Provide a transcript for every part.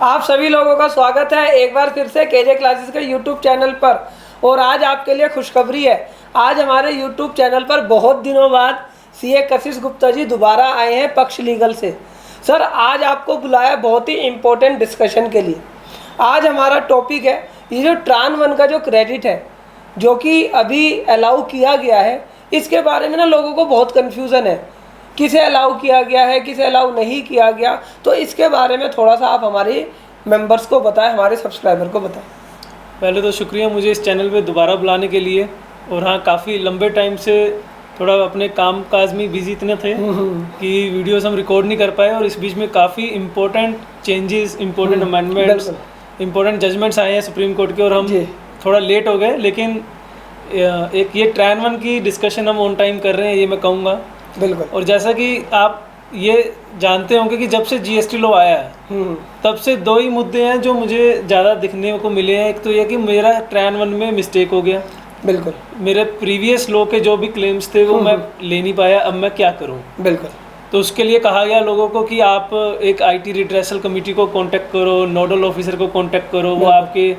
आप सभी लोगों का स्वागत है एक बार फिर से केजे क्लासेस के यूट्यूब चैनल पर। और आज आपके लिए खुशखबरी है। आज हमारे यूट्यूब चैनल पर बहुत दिनों बाद सीए कशिश गुप्ता जी दोबारा आए हैं पक्ष लीगल से। सर आज आपको बुलाया बहुत ही इम्पोर्टेंट डिस्कशन के लिए। आज हमारा टॉपिक है ये जो ट्रान 1 का जो क्रेडिट है जो कि अभी अलाउ किया गया है, इसके बारे में ना लोगों को बहुत कन्फ्यूज़न है, किसे अलाउ किया गया है किसे अलाउ नहीं किया गया। तो इसके बारे में थोड़ा सा आप हमारे मेंबर्स को बताएं, हमारे सब्सक्राइबर को बताएं। पहले तो शुक्रिया मुझे इस चैनल पे दोबारा बुलाने के लिए। और हाँ, काफ़ी लंबे टाइम से थोड़ा अपने काम काज में बिजी इतने थे कि वीडियोस हम रिकॉर्ड नहीं कर पाए, और इस बीच में काफ़ी important changes, important amendments, important judgements आए हैं सुप्रीम कोर्ट के, और हम थोड़ा लेट हो गए। लेकिन एक ये ट्रान 1 की डिस्कशन हम ऑन टाइम कर रहे हैं, ये मैं कहूँगा। बिल्कुल। और जैसा कि आप ये जानते होंगे कि जब से जीएसटी लॉ आया है तब से दो ही मुद्दे हैं जो मुझे ज़्यादा दिखने को मिले हैं। एक तो ये कि मेरा ट्रान 1 में मिस्टेक हो गया। बिल्कुल। मेरे प्रीवियस लॉ के जो भी क्लेम्स थे वो मैं ले नहीं पाया, अब मैं क्या करूं। बिल्कुल। तो उसके लिए कहा गया लोगों को कि आप एक आईटी रिड्रेसल कमेटी को कांटेक्ट करो, नोडल ऑफिसर को कांटेक्ट करो, वो आपके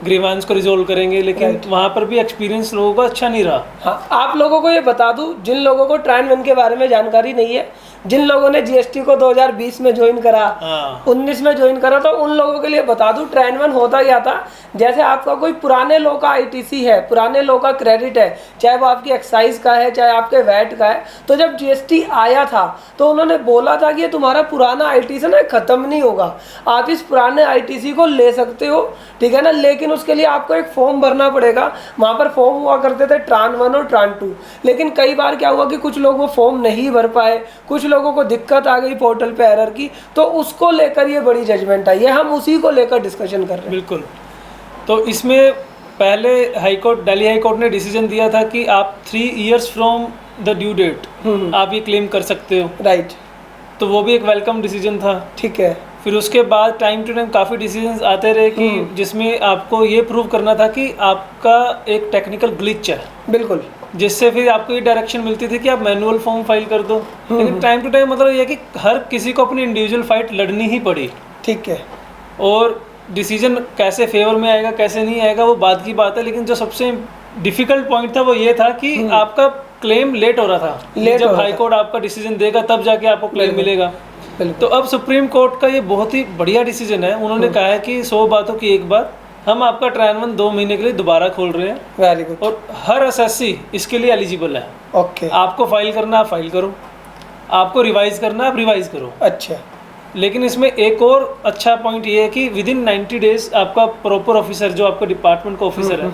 ग्रीवांस को रिजोल्व करेंगे। लेकिन वहाँ पर भी एक्सपीरियंस लोगों का अच्छा नहीं रहा। हाँ, आप लोगों को ये बता दूं, जिन लोगों को ट्रान 1 के बारे में जानकारी नहीं है, जिन लोगों ने जीएसटी को 2020 में ज्वाइन करा, 19 में ज्वाइन करा, तो उन लोगों के लिए बता दूं ट्रान 1 होता क्या था। जैसे आपका कोई पुराने लॉ का आईटीसी है, पुराने लॉ का क्रेडिट है, चाहे वो आपकी एक्साइज का है चाहे आपके वैट का है, तो जब जीएसटी आया था तो उन्होंने बोला था कि ये तुम्हारा पुराना आईटीसी ना खत्म नहीं होगा, आप इस पुराने आईटीसी को ले सकते हो, ठीक है ना। लेकिन उसके लिए आपको एक फॉर्म भरना पड़ेगा। वहाँ पर फॉर्म हुआ करते थे ट्रान 1 और ट्रान 2। लेकिन कई बार क्या हुआ कि कुछ लोग वो फॉर्म नहीं भर पाए, कुछ लोगों को दिक्कत आ गई पोर्टल पे एरर की, तो उसको लेकर ये बड़ी जजमेंट आई है। हम उसी को लेकर डिस्कशन कर रहे हैं। बिल्कुल। तो इसमें पहले हाईकोर्ट, दिल्ली हाईकोर्ट ने डिसीजन दिया था कि आप 3 years from the due date आप ये क्लेम कर सकते हो। राइट। तो वो भी एक वेलकम डिसीजन था। ठीक है। फिर उसके बाद टाइम टू टाइम काफ़ी डिसीजंस आते रहे कि जिसमें आपको ये प्रूव करना था कि आपका एक टेक्निकल ग्लिच है। बिल्कुल। जिससे फिर आपको ये डायरेक्शन मिलती थी कि आप मैनुअल फॉर्म फाइल कर दो। लेकिन टाइम टू टाइम मतलब ये कि हर किसी को अपनी इंडिविजुअल फाइट लड़नी ही पड़ी। ठीक है। और डिसीजन कैसे फेवर में आएगा कैसे नहीं आएगा वो बात की बात है। लेकिन जो सबसे डिफिकल्ट पॉइंट था वो ये था कि आपका क्लेम लेट हो रहा था। जब हाई कोर्ट आपका डिसीजन देगा तब जाके आपको क्लेम मिलेगा। तो अब सुप्रीम कोर्ट का ये बहुत ही बढ़िया डिसीजन है। उन्होंने कहा है कि 100 बातों की एक बात, हम आपका ट्रान 1 2 महीने के लिए दोबारा खोल रहे हैं। Very good. और हर एसएससी इसके लिए एलिजिबल है। ओके। आपको फाइल करना आप फाइल करो, आपको रिवाइज करना आप रिवाइज करो। अच्छा। लेकिन इसमें एक और अच्छा पॉइंट ये है कि विद इन 90 डेज आपका प्रॉपर ऑफिसर, जो आपका डिपार्टमेंट का ऑफिसर है,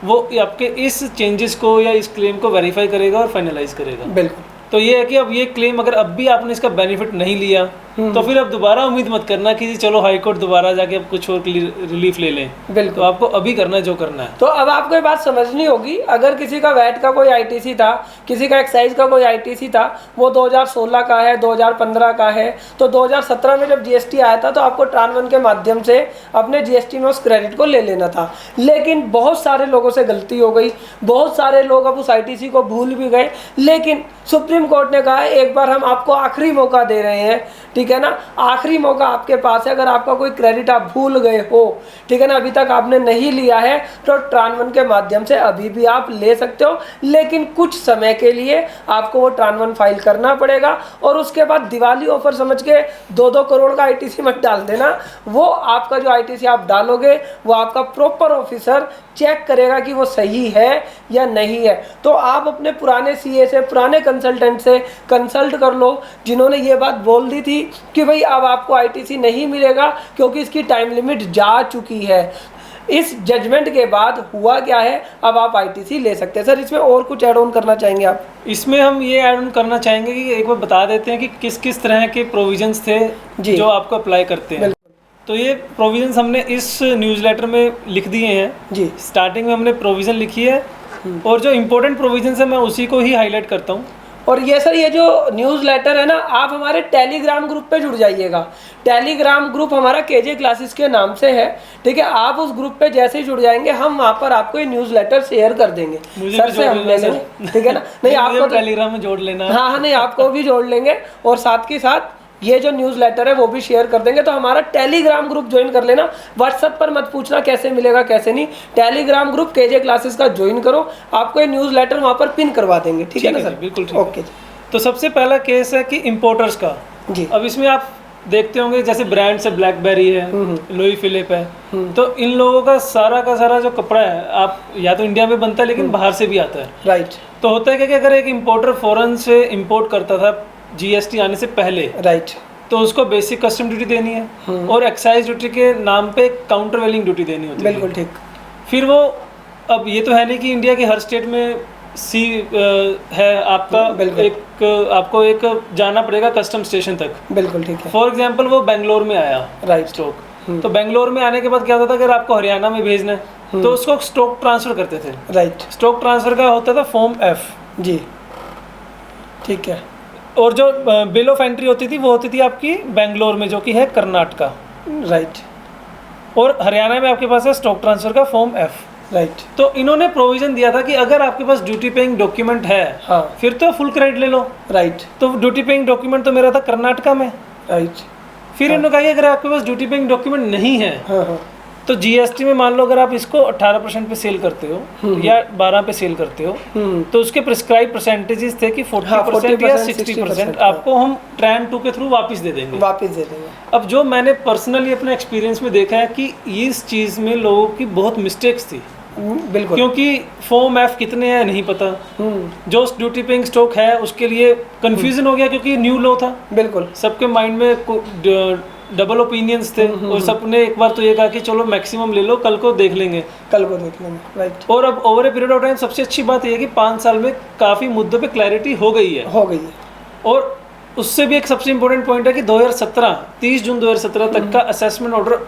वो आपके इस चेंजेस को या इस क्लेम को वेरीफाई करेगा और फाइनलाइज करेगा। बिल्कुल। तो ये है कि अब ये क्लेम अगर अब भी आपने इसका बेनिफिट नहीं लिया तो फिर अब दोबारा उम्मीद मत करना कि जी चलो हाई कोर्ट दोबारा जाके अब कुछ और रिलीफ ले लें। बिल्कुल। तो आपको अभी करना है जो करना है। तो अब आपको ये बात समझनी होगी, अगर किसी का वैट का कोई आईटीसी था, किसी का एक्साइज का कोई आईटीसी था, वो 2016 का है, 2015 का है, तो 2017 में जब जीएसटी आया था तो आपको ट्रान 1 के माध्यम से अपने जीएसटी में उस क्रेडिट को ले लेना था। लेकिन बहुत सारे लोगों से गलती हो गई, बहुत सारे लोग अब उस आईटीसी को भूल भी गए। लेकिन सुप्रीम कोर्ट ने कहा एक बार हम आपको आखिरी मौका दे रहे हैं, ठीक है ना, आखिरी मौका आपके पास है। अगर आपका कोई क्रेडिट आप भूल गए हो, ठीक है ना, अभी तक आपने नहीं लिया है, तो ट्रान 1 के माध्यम से अभी भी आप ले सकते हो। लेकिन कुछ समय के लिए आपको वो ट्रान 1 फाइल करना पड़ेगा। और उसके बाद दिवाली ऑफर समझ के 2-2 करोड़ का आईटीसी मत डाल देना। वो आपका जो आईटीसी आप डालोगे वो आपका प्रॉपर ऑफिसर चेक करेगा कि वो सही है या नहीं है। तो आप अपने पुराने सीए से, पुराने कंसल्टेंट से कंसल्ट कर लो, जिन्होंने ये बात बोल दी थी कि भाई अब आपको आईटीसी नहीं मिलेगा क्योंकि इसकी टाइम लिमिट जा चुकी है। इस जजमेंट के बाद हुआ क्या है, अब आप आईटीसी ले सकते हैं। सर इसमें और कुछ ऐड ऑन करना चाहेंगे आप? इसमें हम ये ऐड ऑन करना चाहेंगे कि एक बार बता देते हैं कि किस किस तरह के प्रोविजंस थे जो आपको अप्लाई करते हैं। तो ये प्रोविजंस हमने इस न्यूज़लेटर में लिख दिए हैं जी। स्टार्टिंग में हमने प्रोविज़न लिखी है और जो इम्पोर्टेंट प्रोविजंस है मैं उसी को ही हाईलाइट करता हूँ। और ये सर ये जो न्यूज़लेटर है ना, आप हमारे टेलीग्राम ग्रुप पे जुड़ जाइएगा। टेलीग्राम ग्रुप हमारा केजे क्लासेस के नाम से है, ठीक है। आप उस ग्रुप पे जैसे ही जुड़ जाएंगे हम वहाँ पर आपको ये न्यूज़लेटर शेयर कर देंगे। सर से हम ले लेंगे, ठीक है ना। नहीं आपको टेलीग्राम में जोड़ लेना। हाँ हाँ, नहीं आपको भी जोड़ लेंगे और साथ के साथ ये जो न्यूज़लेटर है वो भी शेयर कर देंगे। तो हमारा टेलीग्राम ग्रुप ज्वाइन कर लेना। व्हाट्सएप पर मत पूछना कैसे मिलेगा कैसे नहीं, टेलीग्राम ग्रुप केजे क्लासेस का ज्वाइन करो, आपको ये न्यूज़लेटर वहाँ पर पिन करवा देंगे। ठीक है ना सर? बिल्कुल ठीक। ओके जी। तो सबसे पहला केस है कि इम्पोर्टर्स का जी। अब इसमें आप देखते होंगे जैसे ब्रांड से ब्लैकबेरी है, लुई फिलिप है, तो इन लोगों का सारा जो कपड़ा है आप या तो इंडिया में बनता है लेकिन बाहर से भी आता है। राइट। तो होता है कि अगर एक इम्पोर्टर फॉरेन से इंपोर्ट करता था जीएसटी आने से पहले, राइट, तो उसको बेसिक कस्टम ड्यूटी देनी है और एक्साइज ड्यूटी के नाम पे काउंटर वेलिंग ड्यूटी देनी होती है। बिल्कुल ठीक। फिर वो अब ये तो है नहीं कि इंडिया के हर स्टेट में सी है आपका, आपको एक जाना पड़ेगा कस्टम स्टेशन तक। बिल्कुल ठीक है। फॉर एग्जांपल वो बेंगलोर में आया राइट स्टॉक, तो बेंगलोर में आने के बाद क्या होता था, अगर आपको हरियाणा में भेजना है तो उसको स्टॉक ट्रांसफर करते थे। राइट। स्टॉक ट्रांसफर का होता था फॉर्म एफ। जी ठीक है। और जो बिल ऑफ एंट्री होती थी वो होती थी आपकी बेंगलोर में, जो कि है कर्नाटका। राइट। और हरियाणा में आपके पास है स्टॉक ट्रांसफर का फॉर्म एफ। राइट। तो इन्होंने प्रोविजन दिया था कि अगर आपके पास ड्यूटी पेइंग डॉक्यूमेंट है, हाँ, फिर तो फुल क्रेडिट ले लो। राइट। तो ड्यूटी पेइंग डॉक्यूमेंट तो मेरा था कर्नाटका में। राइट। फिर इन्होंने कहा कि अगर आपके पास ड्यूटी पेइंग डॉक्यूमेंट नहीं है, हाँ हाँ, तो जीएसटी में मान लो अगर आप इसको 18% पे सेल करते हो या 12 पे सेल करते हो, तो उसके प्रिस्क्राइब परसेंटेजेस थे कि 40% या 60% आपको हम ट्रैन 2 के थ्रू वापस दे देंगे। अब जो मैंने पर्सनली अपने एक्सपीरियंस में देखा है कि इस चीज़ में लोगों की बहुत मिस्टेक्स थी। बिल्कुल। क्योंकि फॉर्म एफ कितने हैं नहीं पता, जो ड्यूटी पेइंग स्टॉक है उसके लिए कंफ्यूजन हो गया क्योंकि न्यू लॉ था। बिल्कुल। सबके माइंड में डबल ओपिनियंस थे और सबने एक बार तो ये कहा कि चलो मैक्सिमम ले लो, कल को देख लेंगे। राइट। और अब over a period of time सबसे अच्छी बात यह है कि 5 साल में काफ़ी मुद्दों पे क्लैरिटी हो गई है। और उससे भी एक सबसे इम्पोर्टेंट पॉइंट है कि 30 जून 2017 तक का असेसमेंट ऑर्डर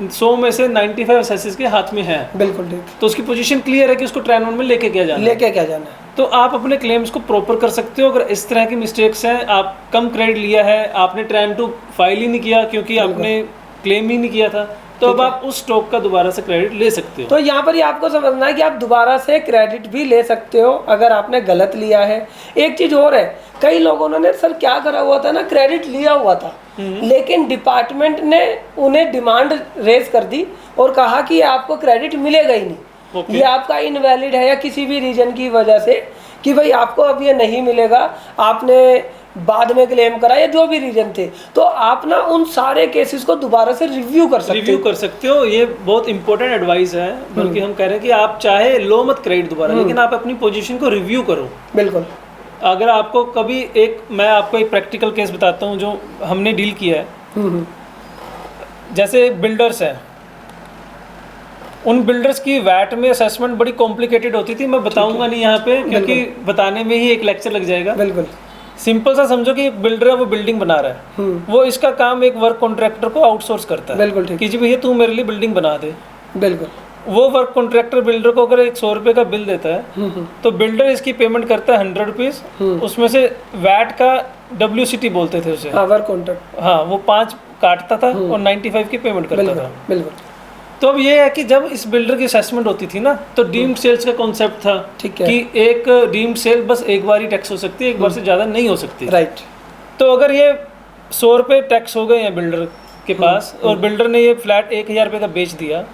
100 में से 95 असेसिस के हाथ में है। बिल्कुल ठीक। तो उसकी पोजीशन क्लियर है कि उसको ट्रैन 1 में लेके क्या जाना है। तो आप अपने क्लेम्स को प्रॉपर कर सकते हो। अगर इस तरह की मिस्टेक्स हैं, आप कम क्रेडिट लिया है, आपने ट्रैन 2 फाइल ही नहीं किया क्योंकि आपने क्लेम ही नहीं किया था, तो अब आप उस स्टॉक का दोबारा से क्रेडिट ले सकते हो। तो यहाँ पर ही आपको समझना है कि आप दोबारा से क्रेडिट भी ले सकते हो अगर आपने गलत लिया है। एक चीज़ और है, कई लोगों ने सर क्या करा हुआ था ना, क्रेडिट लिया हुआ था लेकिन डिपार्टमेंट ने उन्हें डिमांड रेज कर दी और कहा कि ये आपको क्रेडिट मिलेगा ही नहीं, ये आपका इनवैलिड है या किसी भी रीजन की वजह से कि भाई आपको अब ये नहीं मिलेगा, आपने बाद में क्लेम करा या जो भी रीजन थे। तो आप ना उन सारे केसेस को दोबारा से रिव्यू कर सकते हो। ये बहुत इंपॉर्टेंट एडवाइस है, बल्कि हम कह रहे हैं कि आप चाहे लो मत क्रेडिट दोबारा, लेकिन आप अपनी पोजीशन को रिव्यू करो। बिल्कुल। अगर आपको कभी मैं आपको एक प्रैक्टिकल केस बताता हूँ जो हमने डील किया है। जैसे बिल्डर्स है, उन बिल्डर्स की वैट में असेसमेंट बड़ी कॉम्प्लिकेटेड होती थी। मैं बताऊंगा नहीं यहाँ पे क्योंकि बताने में ही एक लेक्चर लग जाएगा। बिल्कुल। सिंपल सा समझो कि एक बिल्डर है, वो बिल्डिंग बना रहा है, वो इसका काम एक वर्क कॉन्ट्रैक्टर को आउटसोर्स करता है। बिल्कुल ठीक। कि जी भैया तू मेरे लिए बिल्डिंग बना दे। बिल्कुल। वो वर्क कॉन्ट्रैक्टर बिल्डर को अगर 100 रुपये का बिल देता है तो बिल्डर इसकी पेमेंट करता है 100 रुपीज़, उसमें से वैट का WCT बोलते थे उसे, वर्क कॉन्ट्रैक्ट, हाँ, वो 5 काटता था और 95 की पेमेंट करता था। बिल्कुल। तो अब ये है कि जब इस बिल्डर की असेसमेंट होती थी ना, तो डीम्ड सेल्स का कॉन्सेप्ट था कि एक डीम्ड सेल बस एक बार ही टैक्स हो सकती है, एक बार से ज़्यादा नहीं हो सकती। राइट। तो अगर ये 100 रुपये टैक्स हो गए हैं बिल्डर के पास और बिल्डर ने ये फ्लैट 1000 रुपये का बेच दिया,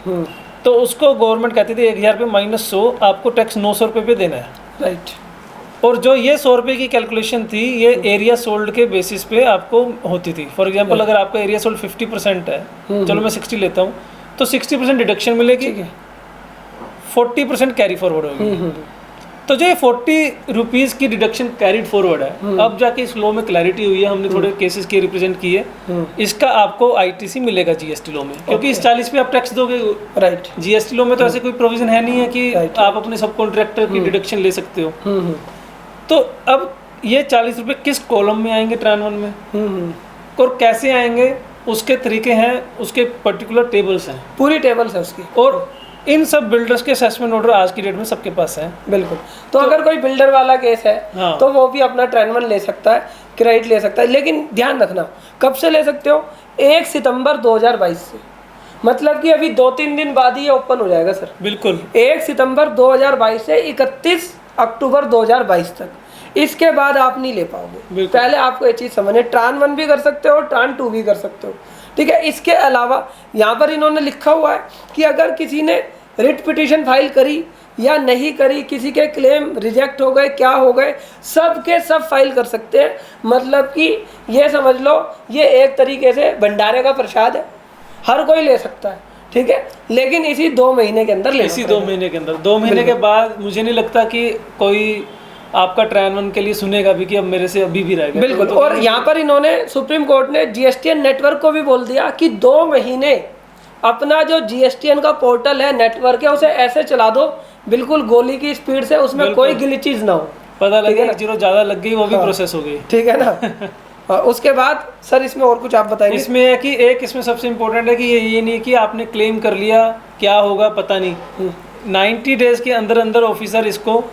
तो उसको गवर्नमेंट कहती थी 1000 रुपये माइनस 100 आपको टैक्स 900 रुपये पे देना है। राइट। और जो ये 100 रुपये की कैलकुलेशन थी, ये एरिया सोल्ड के बेसिस पे आपको होती थी। फॉर एग्जांपल अगर आपका एरिया सोल्ड 50% है, चलो मैं 60 लेता हूँ, तो 60% डिडक्शन मिलेगी, 40% कैरी फॉरवर्ड होगी। तो जो 40 रुपीज़ की डिडक्शन कैरीड फॉरवर्ड है, अब जाके इस लॉ में क्लैरिटी हुई है, हमने थोड़े केसेस के रिप्रेजेंट किए, इसका आपको ITC मिलेगा GST लॉ में, क्योंकि इस 40 पे आप टैक्स दोगे। राइट। GST लॉ में तो ऐसे कोई प्रोविजन है नहीं है कि आप अपने सब कॉन्ट्रैक्टर की डिडक्शन ले सकते हो। तो अब ये 40 रुपये किस कॉलम में आएंगे ट्रैन 1 में और कैसे आएंगे, उसके तरीके हैं, उसके पर्टिकुलर टेबल्स हैं, पूरी टेबल्स है उसकी। और इन सब बिल्डर्स के असेसमेंट ऑर्डर आज की डेट में सबके पास है। बिल्कुल। तो अगर कोई बिल्डर वाला केस है, हाँ, तो वो भी अपना ट्रैन 1 ले सकता है, क्रेडिट ले सकता है। लेकिन ध्यान रखना, कब से ले सकते हो? 1 सितंबर 2022 से, मतलब कि अभी 2-3 दिन बाद ही ये ओपन हो जाएगा सर। बिल्कुल। 1 सितंबर 2022 से 31 अक्टूबर 2022 तक इसके बाद आप नहीं ले पाओगे। पहले आपको ये चीज़ समझनी, ट्रान 1 भी कर सकते हो, ट्रान 2 भी कर सकते हो, ठीक है। इसके अलावा यहाँ पर इन्होंने लिखा हुआ है कि अगर किसी ने रिट पिटीशन फाइल करी या नहीं करी, किसी के क्लेम रिजेक्ट हो गए, क्या हो गए, सब के सब फाइल कर सकते हैं। मतलब कि ये समझ लो ये एक तरीके से भंडारे का प्रसाद है, हर कोई ले सकता है, ठीक है। लेकिन इसी 2 महीने के अंदर इसी 2 महीने के अंदर, 2 महीने के बाद मुझे नहीं लगता कि कोई आपका ट्रायल 1 के लिए सुनेगा भी कि अब मेरे से अभी भी रहेगा। बिल्कुल। और यहाँ पर इन्होंने सुप्रीम कोर्ट ने जीएसटीएन नेटवर्क को भी बोल दिया कि 2 महीने अपना जो जीएसटीएन का पोर्टल है, नेटवर्क है, उसे ऐसे चला दो बिल्कुल गोली की स्पीड से, उसमें कोई गिलिचीज ना हो, पता लगे कि जीरो ज़्यादा लग गई, वो भी प्रोसेस हो गई, ठीक है ना। उसके बाद सर इसमें और कुछ आप बताएंगे? इसमें है कि एक इसमें सबसे इम्पोर्टेंट है कि ये नहीं कि आपने क्लेम कर लिया, क्या होगा पता नहीं, 90 डेज के अंदर अंदर ऑफिसर इसको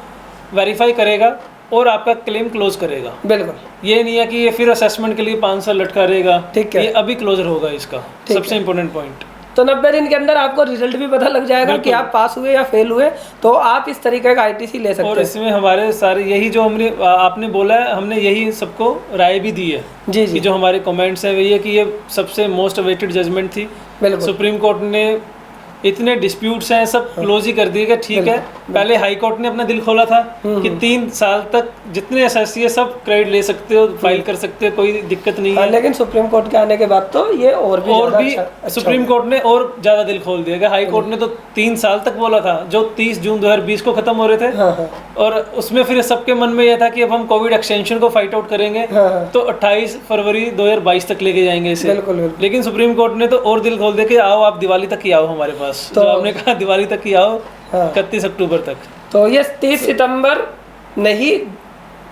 वेरीफाई करेगा और आपका क्लेम क्लोज करेगा। बिल्कुल। ये नहीं है कि ये फिर असेसमेंट के लिए 5 साल लटका रहेगा, ठीक है, ये अभी क्लोजर होगा इसका, सबसे इम्पोर्टेंट पॉइंट। तो 90 दिन के अंदर आपको रिजल्ट भी पता लग जाएगा कि आप पास हुए या फेल हुए, तो आप इस तरीके का आईटीसी ले सकते हैं। और इसमें हमारे सारे यही जो हमने आपने बोला है, हमने यही सबको राय भी दी है जी जी, कि जो हमारे कमेंट्स हैं वही है कि ये सबसे मोस्ट अवेटेड जजमेंट थी। सुप्रीम कोर्ट ने इतने डिस्प्यूट्स हैं सब क्लोज ही कर दिए कि ठीक है। पहले हाई कोर्ट ने अपना दिल खोला था कि 3 साल तक जितने एसएससी है सब क्रेडिट ले सकते हो, फाइल कर सकते हो, कोई दिक्कत नहीं है। लेकिन सुप्रीम कोर्ट के आने के बाद तो ये और भी अच्छा सुप्रीम कोर्ट ने और ज़्यादा दिल खोल दिया। हाई कोर्ट ने तो 3 साल तक बोला था, जो 30 जून 2020 को खत्म हो रहे थे। हाँ। और उसमें फिर सबके मन में यह था कि अब हम कोविड एक्सटेंशन को फाइट आउट करेंगे, तो 28 फरवरी 2022 तक लेके जाएंगे इसे। बिल्कुल। लेकिन सुप्रीम कोर्ट ने तो और दिल खोल दिया कि आओ आप दिवाली तक ही आओ हमारे पास, तो हमने कहा दिवाली तक ही आओ, 31 अक्टूबर तक। तो ये 30 सितंबर नहीं,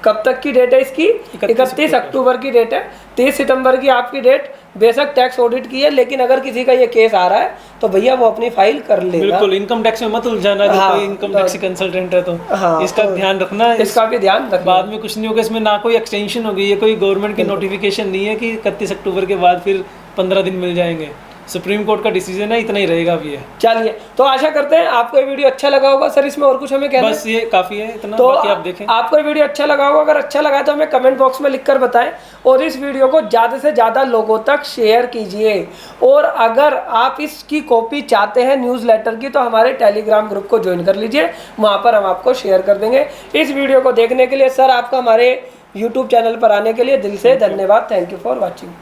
कब तक की डेट है इसकी? 31 अक्टूबर की डेट है। 30 सितंबर की आपकी डेट, बेशक टैक्स ऑडिट की है, लेकिन अगर किसी का ये केस आ रहा है तो भैया वो अपनी फाइल कर लेगा। बिल्कुल, इनकम टैक्स में मत उलझाना, जो कोई इनकम टैक्स कंसल्टेंट है तो इसका ध्यान रखना, इसका भी ध्यान रखना। बाद में कुछ नहीं होगा, इसमें ना कोई एक्सटेंशन होगी, ये कोई गवर्नमेंट की नोटिफिकेशन नहीं है कि 31 अक्टूबर के बाद फिर 15 दिन मिल जाएंगे। सुप्रीम कोर्ट का डिसीजन है, इतना ही रहेगा अभी। चलिए, तो आशा करते हैं आपको ये वीडियो अच्छा लगा होगा। सर इसमें और कुछ हमें कहना है? बस ये काफ़ी है, इतना। तो बाकी आप देखें, आपको ये वीडियो अच्छा लगा होगा, अगर अच्छा लगा तो हमें कमेंट बॉक्स में लिखकर बताएं, और इस वीडियो को ज़्यादा से ज़्यादा लोगों तक शेयर कीजिए। और अगर आप इसकी कॉपी चाहते हैं न्यूज़लेटर की, तो हमारे टेलीग्राम ग्रुप को ज्वाइन कर लीजिए, वहाँ पर हम आपको शेयर कर देंगे। इस वीडियो को देखने के लिए सर आपका हमारे यूट्यूब चैनल पर आने के लिए दिल से धन्यवाद। Thank you for watching.